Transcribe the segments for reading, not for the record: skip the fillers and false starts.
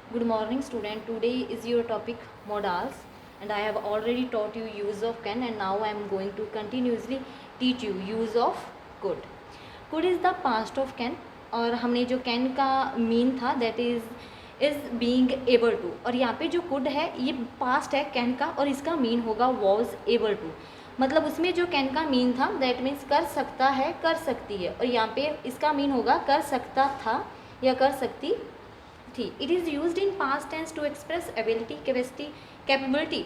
Good morning student. Today is your topic modals and I have already taught you use of can and now I am going to continuously teach you use of could. Could is the past of can और हमने जो can का mean था that is being able to और यहाँ पे जो could है ये past है can का और इसका mean होगा was able to. मतलब उसमें जो can का mean था that means कर सकता है कर सकती है और यहाँ पे इसका mean होगा कर सकता था या कर सकती थी. It is used in past tense to express ability, capacity, capability,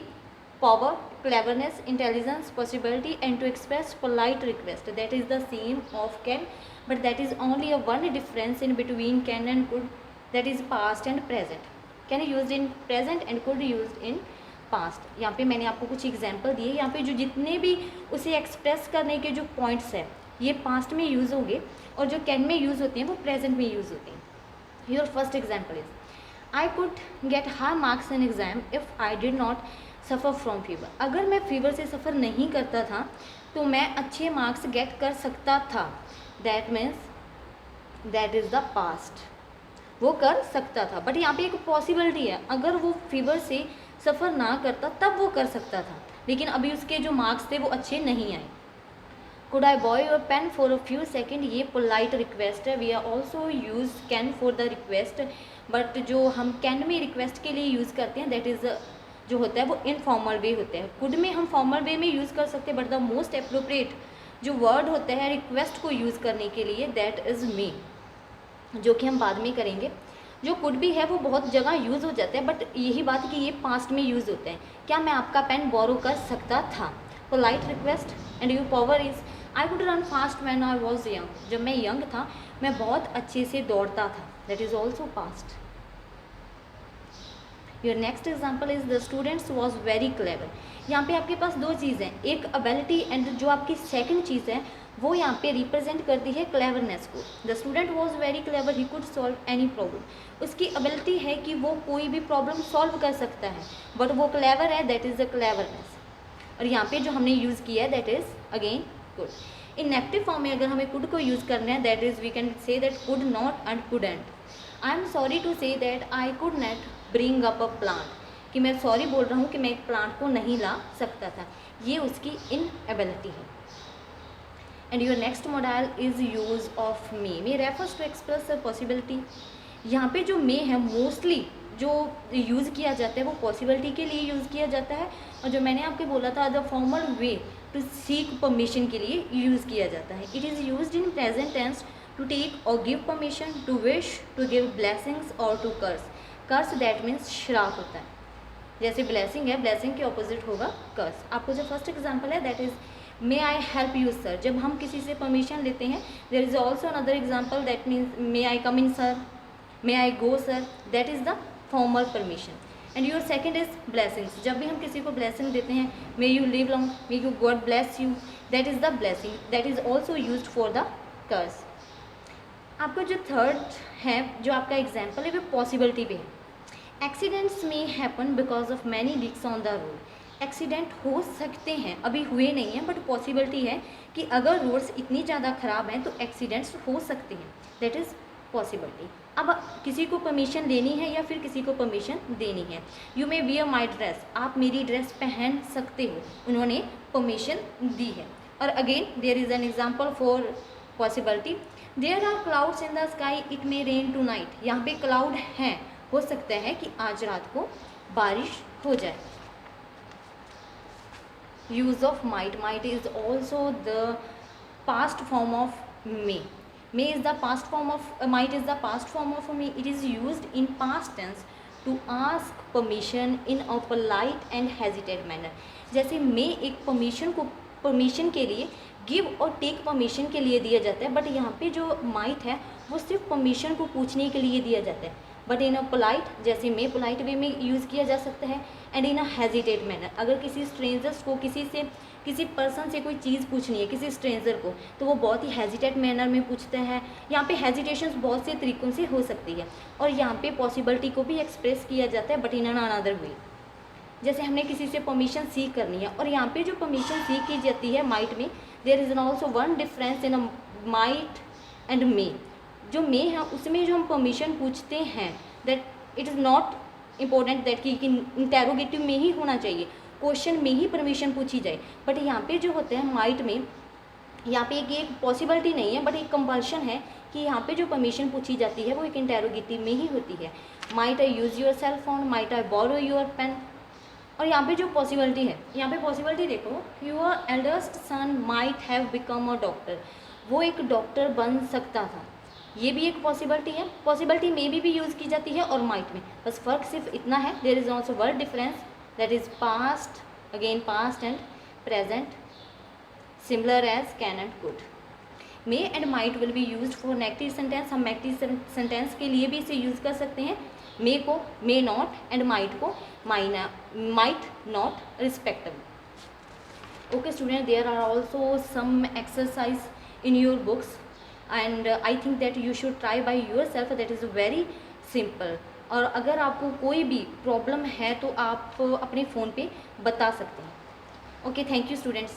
power, cleverness, intelligence, possibility and to express polite request. That is the same of can, but that is only a one difference in between can and could, that is past and present. Can used in present and could used in past. यहाँ पे मैंने आपको कुछ example दिए. यहाँ पे जो जितने भी उसे एक्सप्रेस करने के जो पॉइंट्स हैं ये पास्ट में यूज़ होंगे और जो कैन में यूज़ होते हैं वो प्रेजेंट में यूज़ होते हैं. Your first example is, I could get high marks in exam if I did not suffer from fever. अगर मैं फीवर से सफ़र नहीं करता था तो मैं अच्छे मार्क्स गेट कर सकता था. That means that is the past. वो कर सकता था बट यहाँ पे एक पॉसिबिलिटी है, अगर वो फीवर से सफ़र ना करता तब वो कर सकता था, लेकिन अभी उसके जो मार्क्स थे वो अच्छे नहीं आए. Could I borrow your pen for a few seconds? ये polite request है. We are also use can for the request, but जो हम can में request के लिए यूज़ करते हैं that is जो होता है वो इनफॉर्मल वे होता है. could में हम फॉर्मल वे में यूज़ कर सकते हैं बट द मोस्ट अप्रोप्रिएट जो वर्ड होता है रिक्वेस्ट को यूज़ करने के लिए दैट इज़ मी, जो कि हम बाद में करेंगे. जो कुड भी है वो बहुत जगह यूज़ हो जाता है बट यही बात कि ये पास्ट में यूज़ होता है. क्या मैं आपका पेन बोरो कर सकता था? Polite request. And your power is I could run fast when I was young. जब मैं यंग था मैं बहुत अच्छे से दौड़ता था. That is also past. Your next example is the students was very clever. यहाँ पे आपके पास दो चीज़ हैं, एक एबिलिटी एंड जो आपकी सेकंड चीज़ है वो यहाँ पे रिप्रेजेंट करती है क्लेवरनेस को. The student was very clever, he could solve any problem. उसकी एबिलिटी है कि वो कोई भी प्रॉब्लम सॉल्व कर सकता है बट वो क्लेवर है, दैट इज़ द क्लेवरनेस. और यहाँ पे जो हमने यूज़ किया है दैट इज़ अगेन कुड. इन नेगेटिव फॉर्म में अगर हमें कुड को यूज़ करना है that is we can say that could not and couldn't. I am sorry to say that I could not bring up a plant. कि मैं sorry बोल रहा हूँ कि मैं एक प्लांट को नहीं ला सकता था. ये उसकी इनएबिलिटी है. And your next modal is use of may refers to express a possibility. यहाँ पे जो मे है मोस्टली जो यूज़ किया जाता है वो पॉसिबिलिटी के लिए यूज़ किया जाता है और जो मैंने आपको बोला था the formal way to seek permission के लिए यूज़ किया जाता है. It is used in present tense to take और give permission, to wish, to give blessings और to curse. Curse that means श्राप होता है. जैसे ब्लेसिंग है, ब्लेसिंग के ऑपोजिट होगा कर्स. आपको जो फर्स्ट एग्जांपल है that is may I help you sir. जब हम किसी से परमिशन लेते हैं there is also another example that means may I come in sir, may I go sir. That is the formal permission. And your second is blessings. जब भी हम किसी को ब्लेसिंग देते हैं may you live long, may you God bless you, that is the blessing. That is also use for the curse. आपका जो third है जो आपका एग्जाम्पल है वो पॉसिबिलिटी पे है. एक्सीडेंट्स में happen because of many leaks on the road. Accident हो सकते हैं, अभी हुए नहीं हैं बट पॉसिबिलिटी है कि अगर रोड्स इतनी ज़्यादा ख़राब हैं तो एक्सीडेंट्स हो सकते हैं. That is possibility. अब किसी को परमिशन लेनी है या फिर किसी को परमिशन देनी है. You may wear my dress. आप मेरी ड्रेस पहन सकते हो. उन्होंने परमिशन दी है. और again there is an example for possibility. There are clouds in the sky, it may rain tonight. यहाँ पे क्लाउड हैं, हो सकता है कि आज रात को बारिश हो जाए. Use of might. Might is also the past form of may. May is the past form of might is the past form of may. It is used in past tense to ask permission in a polite and hesitated manner. जैसे may एक permission के लिए give और take permission के लिए दिया जाता है बट यहाँ पे जो माइट है वो सिर्फ परमिशन को पूछने के लिए दिया जाता है. बट इन अ पोलाइट जैसे मे पोलाइट वे में यूज़ किया जा सकता है. And in a hesitated manner अगर किसी स्ट्रेंजर्स को किसी पर्सन से कोई चीज़ पूछनी है किसी स्ट्रेंजर को तो वो बहुत ही हेजिटेड मैनर में पूछते हैं. यहाँ पे हेजिटेशंस बहुत से तरीक़ों से हो सकती है और यहाँ पे पॉसिबिलिटी को भी एक्सप्रेस किया जाता है but in an another way. जैसे हमने किसी से परमिशन सीख करनी है और यहाँ पे जो परमिशन सीख की जाती है माइट में there is also one difference in a might and may. जो मे है उसमें जो हम परमिशन पूछते हैं that it is not important that कि इंटेरोगेटिव में ही होना चाहिए, क्वेश्चन में ही परमिशन पूछी जाए, बट यहाँ पे जो होते हैं माइट में, यहाँ पे एक पॉसिबिलिटी नहीं है बट एक कंपल्शन है कि यहाँ पे जो परमिशन पूछी जाती है वो एक इंटेरोगेटिव में ही होती है। Might I use your cell phone, might I borrow your pen. और यहाँ पे जो पॉसिबिलिटी है, यहाँ पे पॉसिबिलिटी देखो, your eldest son might have become a doctor, वो एक डॉक्टर बन सकता था, ये भी एक पॉसिबिलिटी है। पॉसिबिलिटी में भी यूज़ की जाती है और माइट में, बस फ़र्क सिर्फ इतना है, there is also word difference, that is past, again past and present, similar as can and could. May and might will be used for negative sentence, हम नेगेटिव सेंटेंस के लिए भी इसे यूज़ कर सकते हैं, मे को मे नॉट एंड माइट को might not respectable. Okay student, there are also some exercise in your books and I think that you should try by yourself, that is very simple। और अगर आपको कोई भी problem है तो आप अपने फ़ोन पे बता सकते हैं। Okay, thank you students.